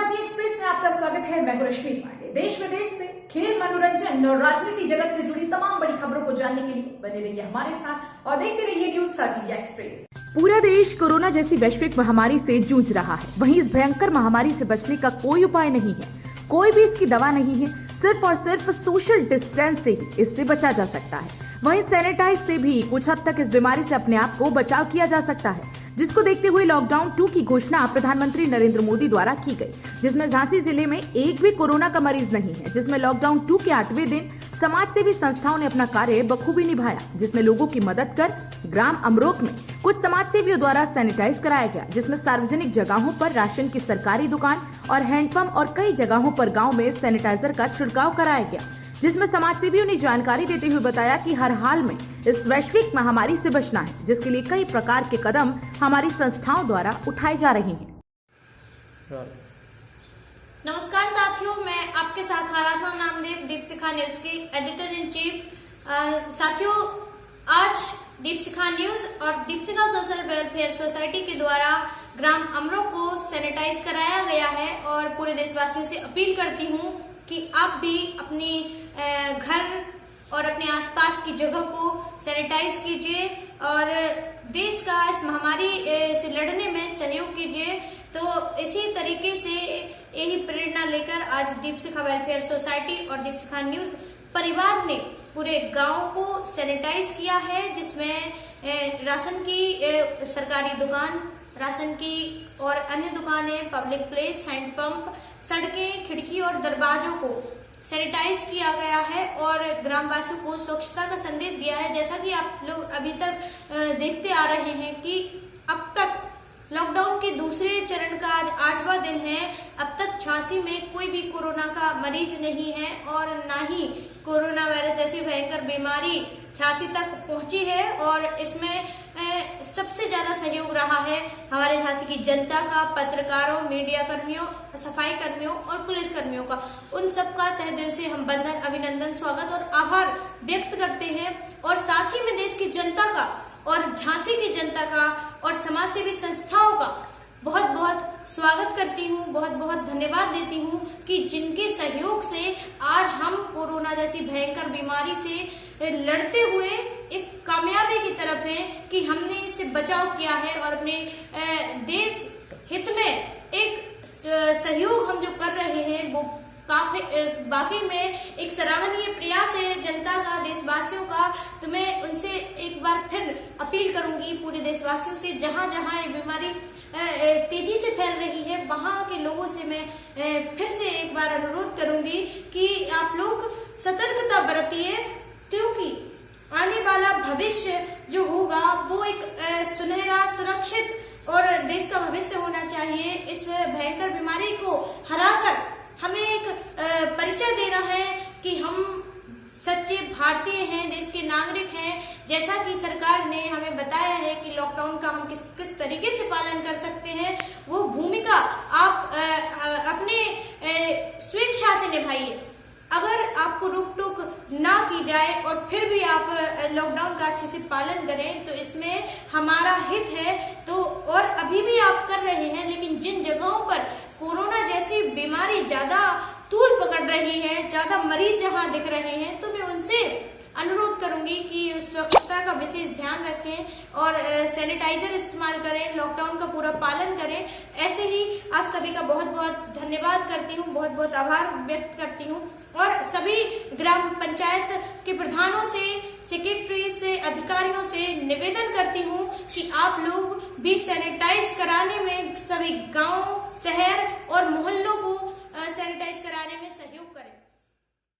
News express में आपका स्वागत है। मैं हूं रश्मि पांडे। देश विदेश से खेल, मनोरंजन और राजनीति जगत से जुड़ी तमाम बड़ी खबरों को जानने के लिए बने रहिए हमारे साथ और देखते रहिए न्यूज़ 30 एक्सप्रेस। पूरा देश कोरोना जैसी वैश्विक महामारी से जूझ रहा है। वहीं इस भयंकर महामारी से बचने का कोई उपाय नहीं है, कोई भी इसकी दवा नहीं है। सिर्फ और सिर्फ सोशल डिस्टेंस से ही इससे बचा जा सकता है। वहीं सैनिटाइज से भी कुछ हद तक इस बीमारी से अपने आप को बचाव किया जा सकता है, जिसको देखते हुए लॉकडाउन 2 की घोषणा प्रधानमंत्री नरेंद्र मोदी द्वारा की गई, जिसमें झांसी जिले में एक भी कोरोना का मरीज नहीं है। जिसमें लॉकडाउन 2 के 8वें दिन समाज सेवी संस्थाओं ने अपना कार्य बखूबी निभाया, जिसमें लोगों की मदद कर ग्राम अमरोक में कुछ समाज सेवियों द्वारा सैनिटाइज कराया गया, जिसमें सार्वजनिक जगहों पर राशन की सरकारी दुकान और हैंडपंप और कई जगहों पर गाँव में सैनिटाइजर का छिड़काव कराया गया, जिसमें समाज सेवियों ने जानकारी देते हुए बताया कि हर हाल में इस वैश्विक महामारी से बचना है, जिसके लिए कई प्रकार के कदम हमारी संस्थाओं द्वारा उठाए जा रहे हैं। नमस्कार साथियों, मैं आपके साथ आराधना नामदेव, दीपशिखा न्यूज की एडिटर इन चीफ। साथियों, आज दीपशिखा न्यूज और दीपशिखा सोशल वेलफेयर सोसाइटी के द्वारा ग्राम अमरों को सैनिटाइज कराया गया है और पूरे देशवासियों से अपील करती हूँ कि आप भी अपनी घर और अपने आसपास की जगह को सैनिटाइज कीजिए और देश का इस महामारी से लड़ने में सहयोग कीजिए। तो इसी तरीके से यही प्रेरणा लेकर आज दीपशिखा वेलफेयर सोसाइटी और दीपशिखा न्यूज परिवार ने पूरे गांव को सैनिटाइज किया है, जिसमें राशन की सरकारी दुकान, राशन की और अन्य दुकानें, पब्लिक प्लेस, हैंडपंप, सड़कें, खिड़की और दरवाजों को सैनिटाइज किया गया है और ग्रामवासियों को स्वच्छता का संदेश दिया है। जैसा कि आप लोग अभी तक देखते आ रहे हैं कि अब तक लॉकडाउन के दूसरे चरण का आज 8वां दिन है। अब तक झांसी में कोई भी कोरोना का मरीज नहीं है और ना ही कोरोना वायरस जैसी भयंकर बीमारी झांसी तक पहुंची है और इसमें सबसे ज्यादा सहयोग रहा है हमारे झांसी की जनता का, पत्रकारों, मीडिया कर्मियों, सफाई कर्मियों और पुलिस कर्मियों का। उन सबका तहे दिल से हम बंधन, अभिनंदन, स्वागत और आभार व्यक्त करते हैं और साथ ही में देश की जनता का और झांसी की जनता का और समाज सेवी संस्थाओं का बहुत बहुत स्वागत करती हूँ, बहुत बहुत धन्यवाद देती हूँ कि जिनके सहयोग से आज हम कोरोना जैसी भयंकर बीमारी से लड़ते हुए एक कामयाबी की तरफ हैं कि हमने इससे बचाव किया है और अपने देश हित में एक सहयोग हम जो कर रहे हैं वो काफी बाकी में एक सराहनीय प्रयास है जनता का, देशवासियों का। तो मैं उनसे एक बार फिर अपील करूंगी पूरे देशवासियों से, जहां जहां ये बीमारी तेजी से फैल रही है वहां के लोगों से मैं फिर से एक बार अनुरोध करूंगी कि आप लोग सतर्कता बरतिए, क्योंकि आने वाला भविष्य जो होगा वो एक सुनहरा, सुरक्षित और देश का भविष्य होना चाहिए। इस भयंकर बीमारी को हराकर हमें एक परिचय देना है कि हम सच्चे भारतीय हैं, देश के नागरिक हैं। जैसा कि सरकार ने हमें बताया है कि लॉकडाउन का हम किस तरीके से पालन कर सकते हैं, वो भूमिका आप अपने स्वेच्छा से निभाइए। अगर आपको रोक टोक ना की जाए और फिर भी आप लॉकडाउन का अच्छे से पालन करें तो इसमें हमारा हित है। तो और अभी भी आप कर रहे हैं, लेकिन जिन जगहों पर कोरोना जैसी बीमारी ज्यादा तूल पकड़ रही है, ज्यादा मरीज जहां दिख रहे हैं, तो मैं उनसे अनुरोध करूंगी कि स्वच्छता का विशेष ध्यान रखें और सैनिटाइजर इस्तेमाल करें, लॉकडाउन का पूरा पालन करें। ऐसे ही आप सभी का बहुत बहुत धन्यवाद करती हूँ, बहुत बहुत आभार व्यक्त करती हूँ और सभी ग्राम पंचायत के प्रधानों से, सेक्रेटरी से, अधिकारियों से निवेदन करती हूँ कि आप लोग भी सैनिटाइज कराने में, सभी गांव, शहर और मोहल्लों को सैनिटाइज कराने में सहयोग करें।